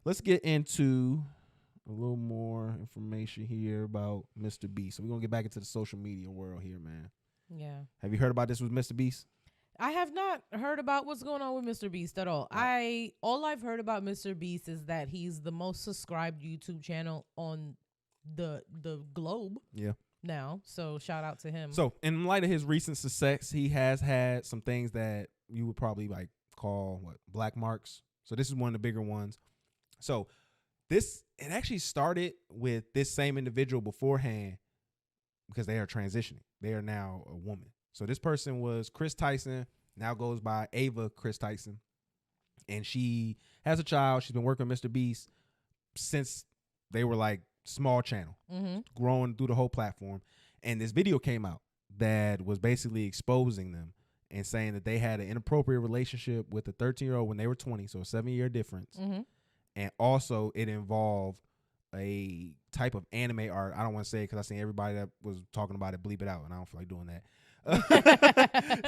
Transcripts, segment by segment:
let's get into a little more information here about Mr. Beast. So we're gonna get back into the social media world here, man. Yeah. Have you heard about this with Mr. Beast? I have not heard about what's going on with Mr. Beast at all. All I've heard about Mr. Beast is that he's the most subscribed YouTube channel on the globe. Yeah. Now, so shout out to him. So in light of his recent success, he has had some things that you would probably like call black marks. So this is one of the bigger ones. So it actually started with this same individual beforehand because they are transitioning. They are now a woman. So this person was Chris Tyson, now goes by Ava Chris Tyson. And she has a child. She's been working with Mr. Beast since they were like small channel, growing through the whole platform. And this video came out that was basically exposing them and saying that they had an inappropriate relationship with a 13-year-old when they were 20, so a 7-year difference. And also it involved a type of anime art. I don't want to say it because I seen everybody that was talking about it bleep it out, and I don't feel like doing that.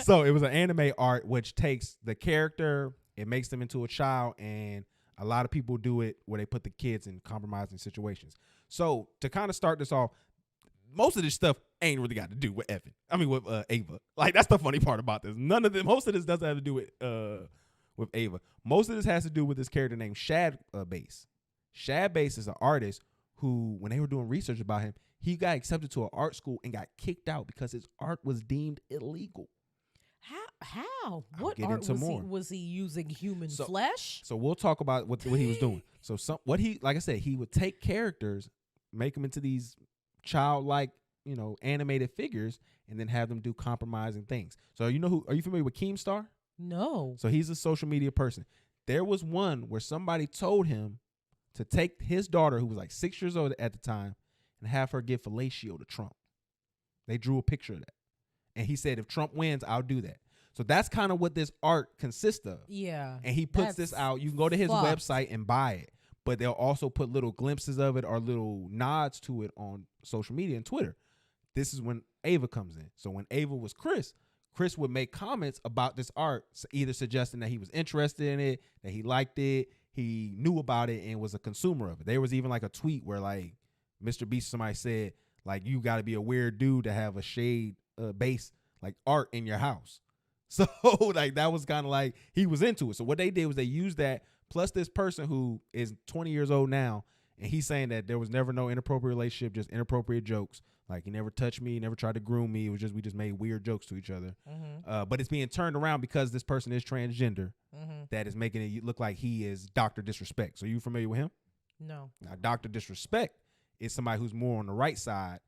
So it was an anime art which takes the character, it makes them into a child, and a lot of people do it where they put the kids in compromising situations. So to kind of start this off, most of this stuff ain't really got to do with with Ava. Like, that's the funny part about this. Most of this doesn't have to do with Ava. Most of this has to do with this character named Shad Base. Shad Base is an artist who, when they were doing research about him, he got accepted to an art school and got kicked out because his art was deemed illegal. How? What art was he using? Human flesh? So we'll talk about what he was doing. So like I said, he would take characters, make them into these childlike, animated figures, and then have them do compromising things. So are you familiar with Keemstar? No. So he's a social media person. There was one where somebody told him to take his daughter, who was like 6 years old at the time, and have her give fellatio to Trump. They drew a picture of that. And he said, if Trump wins, I'll do that. So that's kind of what this art consists of. Yeah. And he puts this out. You can go to his website and buy it. But they'll also put little glimpses of it or little nods to it on social media and Twitter. This is when Ava comes in. So when Ava was Chris would make comments about this art, either suggesting that he was interested in it, that he liked it, he knew about it, and was a consumer of it. There was even like a tweet where like Mr. Beast, somebody said, like, you got to be a weird dude to have a shade base like art in your house. So like that was kind of like he was into it. So what they did was they used that, plus this person who is 20 years old now, and he's saying that there was never no inappropriate relationship, just inappropriate jokes. Like, he never touched me, he never tried to groom me. It was just, we just made weird jokes to each other. But it's being turned around because this person is transgender, that is making it look like he is Dr. Disrespect. So you familiar with him? No. Now, Dr. Disrespect is somebody who's more on the right side,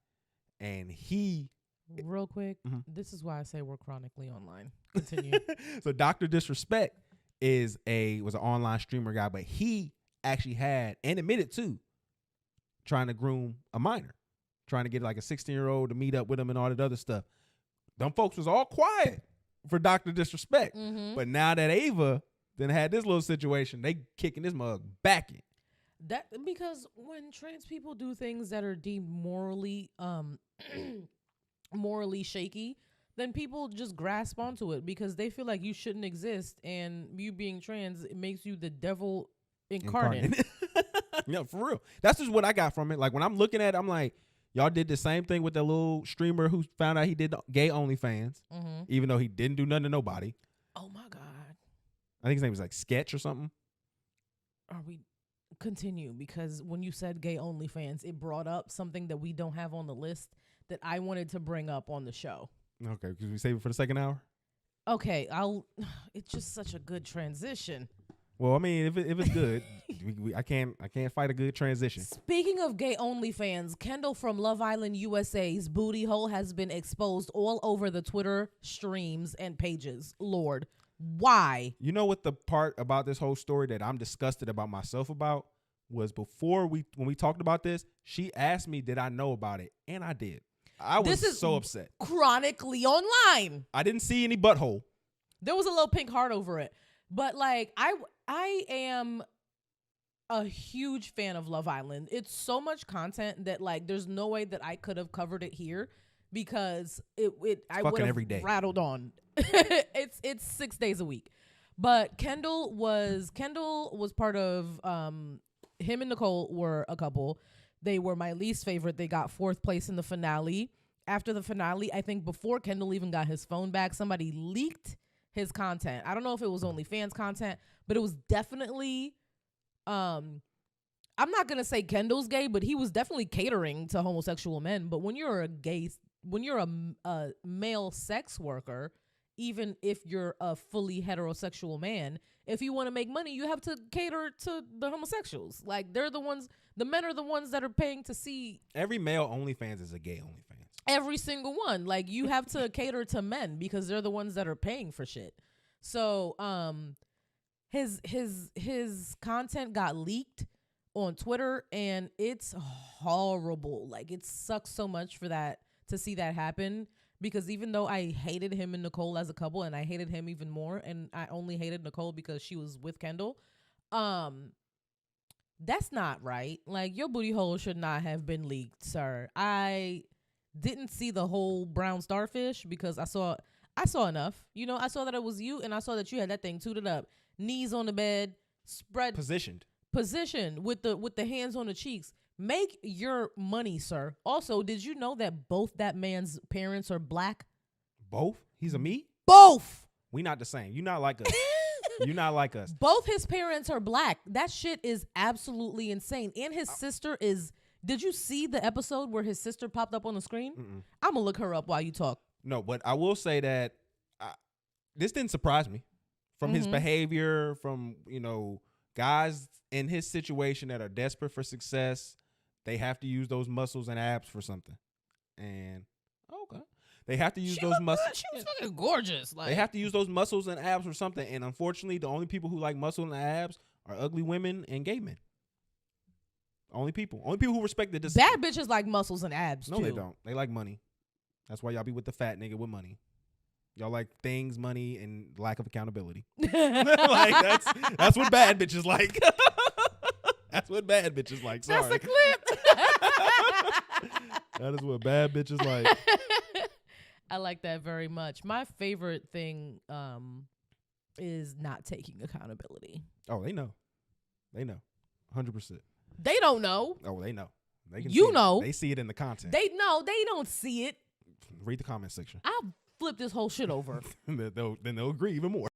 and he... Real quick, this is why I say we're chronically online. Continue. So Dr. Disrespect was an online streamer guy, but he actually had, and admitted to, trying to groom a minor, trying to get like a 16-year-old to meet up with him and all that other stuff. Them folks was all quiet for Dr. Disrespect. But now that Ava then had this little situation, they kicking this mug back in. That because when trans people do things that are deemed morally morally shaky, then people just grasp onto it because they feel like you shouldn't exist, and you being trans, it makes you the devil incarnate. Yeah, for real. That's just what I got from it. Like, when I'm looking at it, I'm like, y'all did the same thing with the little streamer who found out he did gay OnlyFans, even though he didn't do nothing to nobody. Oh my God. I think his name was like Sketch or something. Are we continue? Because when you said gay OnlyFans, it brought up something that we don't have on the list that I wanted to bring up on the show. Okay, because we save it for the second hour. Okay, it's just such a good transition. Well, I mean, if it's good, I can't fight a good transition. Speaking of gay OnlyFans, Kendall from Love Island USA's booty hole has been exposed all over the Twitter streams and pages. Lord, why? You know what the part about this whole story that I'm disgusted about myself about was when we talked about this, she asked me, did I know about it? And I did. I was so upset. Chronically online. I didn't see any butthole. There was a little pink heart over it. But like, I am a huge fan of Love Island. It's so much content that like there's no way that I could have covered it here because I would have rattled on. It's 6 days a week. But Kendall was part of him and Nicole were a couple. They were my least favorite. They got 4th place in the finale. After the finale, I think before Kendall even got his phone back, somebody leaked his content. I don't know if it was OnlyFans content, but it was definitely, I'm not going to say Kendall's gay, but he was definitely catering to homosexual men. But when you're a male sex worker, even if you're a fully heterosexual man, if you want to make money, you have to cater to the homosexuals. Like, they're the ones, the men are the ones that are paying to see. Every male OnlyFans is a gay OnlyFans. Every single one. Like, you have to cater to men because they're the ones that are paying for shit. So, his content got leaked on Twitter, and it's horrible. Like, it sucks so much for that, to see that happen, because even though I hated him and Nicole as a couple, and I hated him even more, and I only hated Nicole because she was with Kendall, that's not right. Like, your booty hole should not have been leaked, sir. I didn't see the whole brown starfish because I saw enough. You know, I saw that it was you, and I saw that you had that thing tooted up, knees on the bed, spread positioned with the hands on the cheeks. Make your money, sir. Also, did you know that both that man's parents are black? Both? He's a me? Both. We not the same. You not like us. You not like us. Both his parents are black. That shit is absolutely insane. And his sister is. Did you see the episode where his sister popped up on the screen? Mm-mm. I'm gonna look her up while you talk. No, but I will say that this didn't surprise me from his behavior, from, you know, guys in his situation that are desperate for success. They have to use those muscles and abs for something. And okay. They have to use those muscles. She was fucking gorgeous. Like, they have to use those muscles and abs for something. And unfortunately, the only people who like muscle and abs are ugly women and gay men. Only people who respect the discipline. Bad bitches like muscles and abs, No, too. they don't. They like money. That's why y'all be with the fat nigga with money. Y'all like things, money, and lack of accountability. Like, that's what bad bitches like. That's what bad bitches like. Sorry. That's a clip. That is what bad bitches like. I like that very much. My favorite thing is not taking accountability. Oh, they know. They know. 100%. They don't know. Oh, they know. They can You see know. It. They see it in the content. They know. They don't see it. Read the comment section. I'll flip this whole shit over. Then they'll agree even more.